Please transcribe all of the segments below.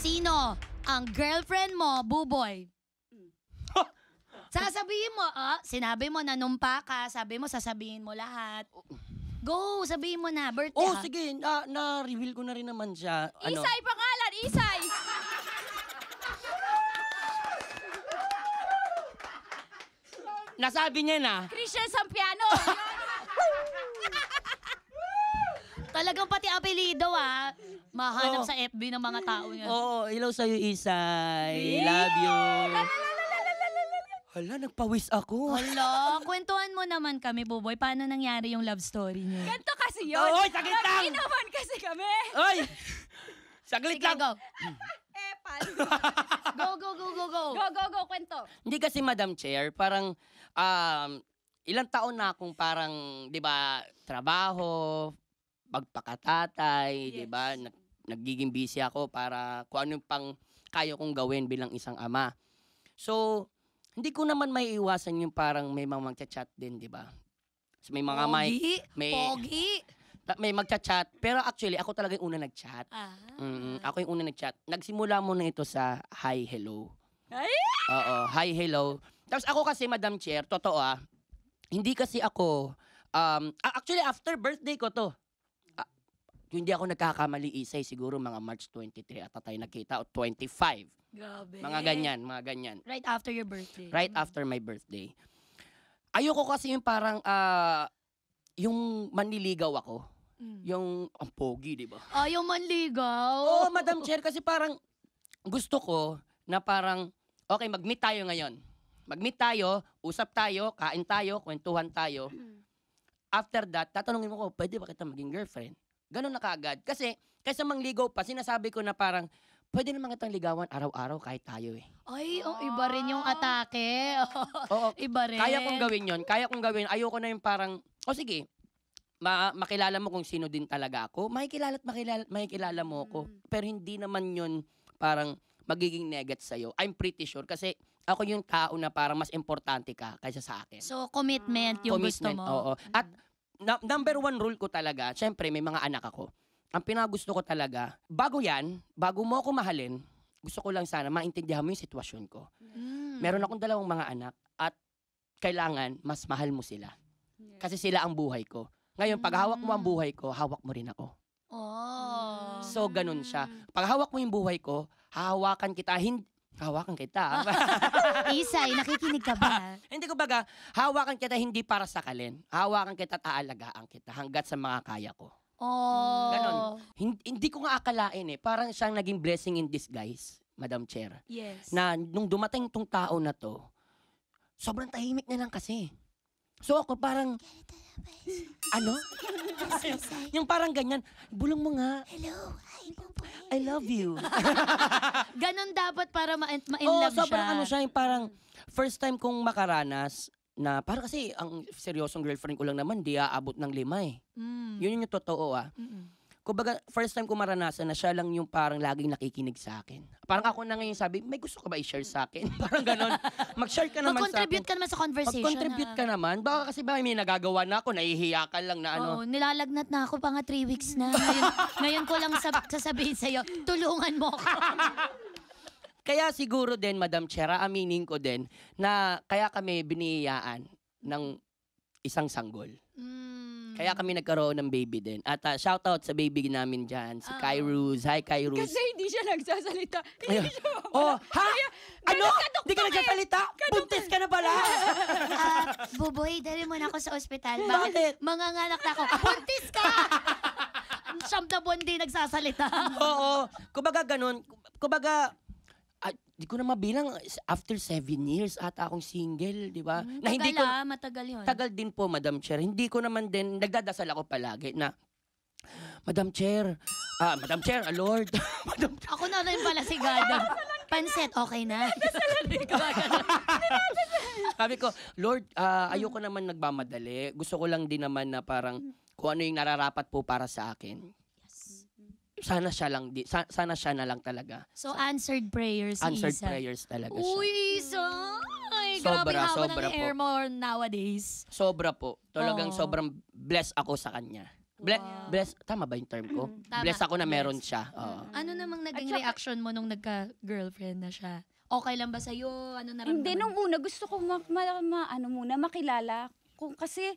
Sino ang girlfriend mo, Buboy? Sasabihin mo, sinabi mo nanumpa ka, sabi mo sasabihin mo lahat. Go, sabihin mo na, birthday ha? Sige, na-reveal ko na rin naman siya. Isay pangalan, Isay! Nasabi niya na. Christian Sampiano! Talagang pati apelido mahanap sa FB ng mga tao niya. Oo, hello sa'yo, Isay. Love you. Hala, nagpawis ako. Hala, kwentuhan mo naman kami, Buboy. Paano nangyari yung love story niyo? Ganto kasi yun. Oy, sakit lang! Nag-inaman kasi kami. Oy! Saglit Sige, lang. go. Epal. Go, kwento. Hindi kasi, Madam Chair, parang ilang taon na akong parang, di ba, trabaho, pagpakatatay, di ba, nagiging busy ako para kung ano pang kaya kong gawin bilang isang ama. So, hindi ko naman may iwasan yung parang may mga magchat-chat din, di ba? So, may mga may magchat-chat, pero actually ako talaga yung una nag-chat. Ako yung una nag-chat. Nagsimula muna ito sa hi, hello. Ay! Oo, hi, hello. Tapos ako kasi, Madam Chair, totoo hindi kasi ako, actually after birthday ko to, hindi ako nagkakamali, Isay, siguro mga March 23 at tayo nagkita, o 25. Grabe. Mga ganyan. Right after your birthday. Right after my birthday. Ayoko kasi yung parang, yung manliligaw ako. Yung, ang pogi, di ba? Yung manligaw. Oo, Madam Chair, kasi parang gusto ko na parang, okay, mag-meet tayo ngayon. Mag-meet tayo, usap tayo, kain tayo, kwentuhan tayo. After that, tatanungin mo ko, pwede ba kita maging girlfriend? Ganun na kaagad. Kasi, kaysa mangligaw pa, sinasabi ko na parang, pwede naman kitang ligawan araw-araw kahit tayo eh. Ay, iba rin yung atake. Oo, Iba rin. kaya kong gawin yon. Ayoko na yung parang, sige, makilala mo kung sino din talaga ako. Makikilala mo ako. Pero hindi naman yun parang magiging negat sa'yo. I'm pretty sure kasi ako yung tao na parang mas importante ka kaysa sa akin. So, commitment yung gusto mo. Oo. At number one rule ko talaga, syempre may mga anak ako. Ang pinagusto ko talaga, bago mo ako mahalin, gusto ko lang sana maintindihan mo yung sitwasyon ko. Meron akong 2 mga anak at kailangan mas mahal mo sila. Kasi sila ang buhay ko. Ngayon, pag hawak mo ang buhay ko, hawak mo rin ako. Oh. So, ganun siya. Pag hawak mo yung buhay ko, hawakan kita. Isay, nakikinig ka ba? Hindi ko baga, hawakan kita hindi para sakalin. Hawakan kita at aalagaan kita hanggat sa mga kaya ko. Oh. Ganon. Hindi ko nga akalain Parang siyang naging blessing in disguise, Madam Chair. Yes. Na nung dumating tong tao na to, sobrang tahimik na lang kasi. So ako parang, yung parang ganyan, bulong mo nga. Hello, I love you. Ganon dapat para ma-inlove siya. Sobrang siya, yung parang first time kong makaranas na parang kasi ang seryosong girlfriend ko lang naman, di aabot ng 5 Yun yung totoo Kumbaga, first time ko maranasan na siya lang yung parang laging nakikinig sa akin. Parang ako na ngayon sabi, may gusto ka ba i-share sa akin? Parang ganon. Mag-share ka naman sa akin. Mag-contribute ka naman sa conversation. Mag-contribute ka naman. Baka kasi may nagagawa na ako, nahihiya ka lang na Oo, nilalagnat na ako pa nga 3 weeks na. Ngayon ko lang sasabihin sa'yo, tulungan mo ako. Kaya siguro din, Madam Chair, aminin ko din na kaya kami biniyayaan ng isang sanggol. Kaya kami nagkaroon ng baby din. At shoutout sa baby namin dyan, si Kyrus. Hi, Kyrus. Kasi hindi siya nagsasalita. Hindi siya Ano? Hindi ka nagsasalita? Buntis ka na pala? Buboy, dali mo na ako sa ospital. Bakit? Manganganak na ako. Buntis ka! Siyam na buwan di nagsasalita. Oo. Kumbaga ganun. Kumbaga, di ko na mabilang, after 7 years ata akong single, di ba? Na hindi ko, matagal yun. tagal din po, Madam Chair. Hindi ko naman din, nagdadasal ako palagi na, Madam Chair, Lord. Ako na rin pala si God. Pansit, okay na. Sabi ko, Lord, ayoko naman nagmamadali. Gusto ko lang din naman na parang kung ano yung nararapat po para sa akin. Sana siya na lang talaga. So, answered prayers, Answered Isa. prayers talaga siya. Uy, Isa! Ay, Sobra, grabe haba sobra ng hair mo nowadays. Sobra po. Talagang sobrang blessed ako sa kanya. Wow. Bless, tama ba yung term ko? Tama. Bless ako na meron Yes. siya. Oo. Ano namang naging At saka- reaction mo nung nagka-girlfriend na siya? Okay lang ba sa'yo? Ano naramdaman? Hindi, nung una gusto ko makilala. Kung kasi,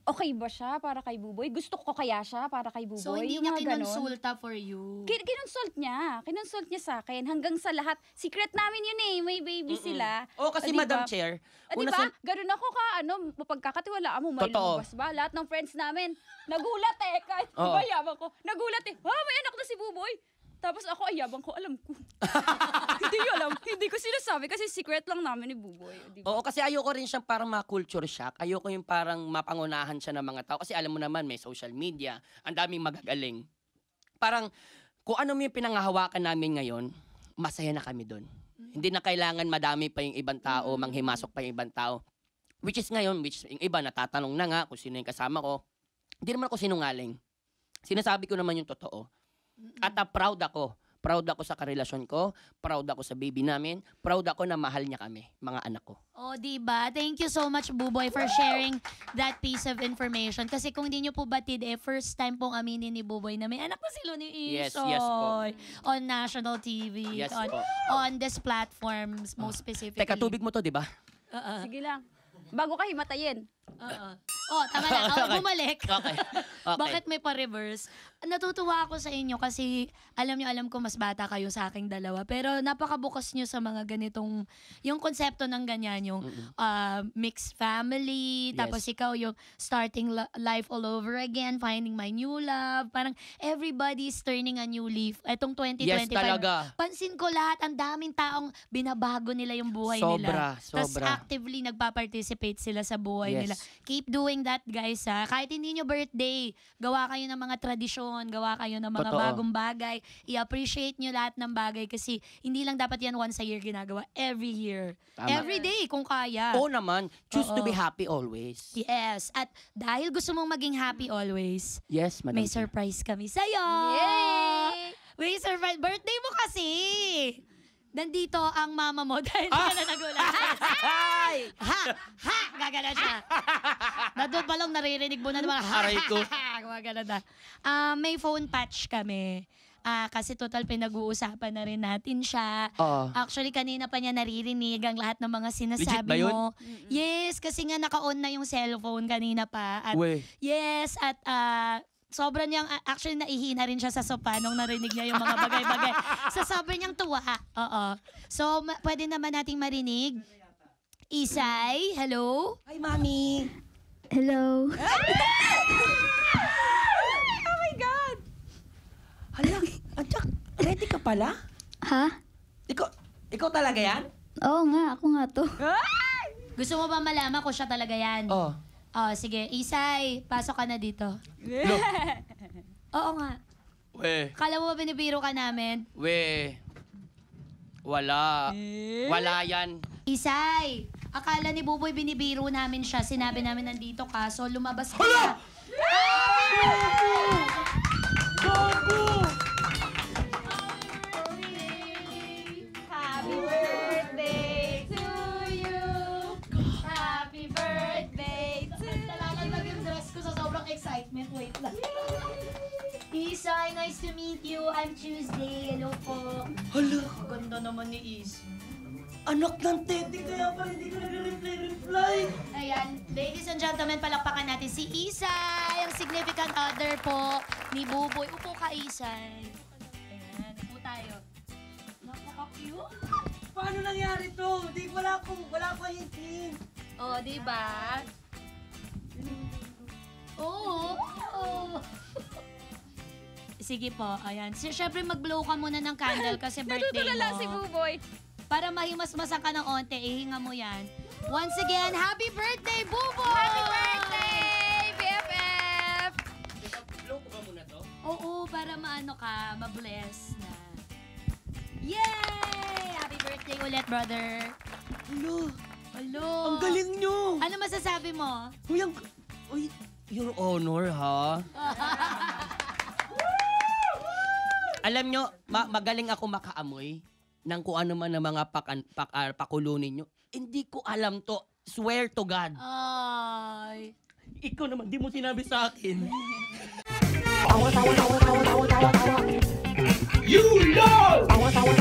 okay ba siya para kay Buboy? Gusto ko kaya siya para kay Buboy? So, hindi Yung niya mga ganon. kinonsulta for you? Kinonsult niya. Kinonsult niya sa akin. Hanggang sa lahat. Secret namin yun eh. May baby sila. Oo, kasi Di ba? Madam Chair, Di una ba? sa... Ganun ako mapagkakatiwalaan mo, may Totoo. lumabas ba? Lahat ng friends namin, nagulat eh. Kahit Oo. yabang ko, nagulat eh. May anak na si Buboy. Tapos ako, yabang ko, alam ko. Hindi ko alam. Hindi ko sinasabi kasi secret lang namin ni Buboy. Di ba? Oo, kasi ayoko rin siyang parang ma-culture shock. Ayoko yung parang mapangunahan siya ng mga tao. Kasi alam mo naman, may social media. Ang daming magagaling. Parang, kung ano yung pinangahawakan namin ngayon, masaya na kami doon. Hindi na kailangan madami pa yung ibang tao, manghimasok pa yung ibang tao. Which is ngayon, yung iba natatanong na nga kung sino yung kasama ko. Hindi naman ako sinungaling. Sinasabi ko naman yung totoo. At proud ako. Proud ako sa karelasyon ko. Proud ako sa baby namin. Proud ako na mahal niya kami, mga anak ko. Oh, diba? Thank you so much, Buboy, for sharing that piece of information. Kasi kung hindi nyo po batid, first time pong aminin ni Buboy na may anak na si Loni Yes, Isoy. yes po. On national TV. Yes on, po. on this platforms, most specifically. Teka, tubig mo to, di ba? Sige lang. Bago ka himatayin. Oh, tama na. Oh, Okay. bumalik. Okay. Okay. Bakit may pa-reverse? Natutuwa ako sa inyo kasi alam ko mas bata kayo sa aking dalawa. Pero napakabukas nyo sa mga ganitong, yung konsepto ng ganyan, yung mixed family, Yes. tapos ikaw yung starting life all over again, finding my new love. Parang everybody's turning a new leaf. Etong 2025. Yes, talaga. Pansin ko lahat, ang daming taong binabago nila yung buhay nila. Tapos Sobra. actively nagpa-participate sila sa buhay Yes. nila. Keep doing that, guys, ha. Kahit hindi nyo birthday, gawa kayo ng mga tradisyon, gawa kayo ng mga Totoo. bagong bagay. I-appreciate nyo lahat ng bagay kasi hindi lang dapat yan once a year ginagawa. Every year. Tama. Every day, kung kaya. Oo naman. Choose to Oo. be happy always. Yes. At dahil gusto mong maging happy always, Yes, Madam may Chair. surprise kami sa'yo. Yay! May surprise. Birthday mo kasi. Nandito ang mama mo dahil hindi ka na nagulat. Ay! Ha! Ha! Gagana siya. Nandun pa lang naririnig mo na naman. Aray ko. Gumagana na. May phone patch kami. Kasi total pinag-uusapan na rin natin siya. Oo. Actually, kanina pa niya naririnig ang lahat ng mga Legit sinasabi ba yun? mo. Yes, kasi nga naka-on na yung cellphone kanina pa. At We. yes, at sobrang niyang, actually naihina rin siya sa sopa nung narinig niya yung mga bagay-bagay. Sa sobrang niyang tuwa. Oo. So, pwede naman nating marinig. Isay, hello? Hi, Mami. Hello. Oh my God! Hala, Antiyak, ready ka pala? Ha? Ikaw talaga yan? Oo nga, ako nga to. Gusto mo ba malaman kung siya talaga yan? Oo. Oh, sige. Isay, pasok ka na dito. Look. Oo nga. We. Kala mo ba binibiro ka namin? We. Wala. Wala yan. Isay, akala ni Buboy binibiro namin siya. Sinabi namin nandito ka, so lumabas ka na. Happy birthday to you. Happy birthday to Nalakalab yung dress ko sa sobrang excitement. Wait lang. Isay, nice to meet you. I'm Tuesday. Hello po. Hala, Ganda naman ni Is. anak ng tete, kaya pala hindi ko nag-reply. Ayan, ladies and gentlemen, palakpakan natin si Isay, ang significant other po ni Buboy. Upo ka, Isay. Ayan, upo tayo. Napaka-cute. Paano nangyari to? Wala akong hintin. Oh, di ba? Oo. Oo. Sige po, ayan. Siyempre mag-blow ka muna ng candle kasi birthday Natutulala mo. si Buboy. Para mahimas-masan ka ng onte, ihinga mo yan. Once again, happy birthday, Buboy! Happy birthday, BFF! Blow ko ba muna to? Oo, para maano ka, ma-bless na. Yay! Happy birthday ulit, brother. Hello, Hello. ang galing nyo. Ano masasabi mo? Uy, your honor, ha? Alam nyo, magaling ako makaamoy ng kung ano man ang mga pakulunin nyo. Hindi ko alam to. Swear to God. Ay. Ikaw naman, di mo sinabi sa akin. You know!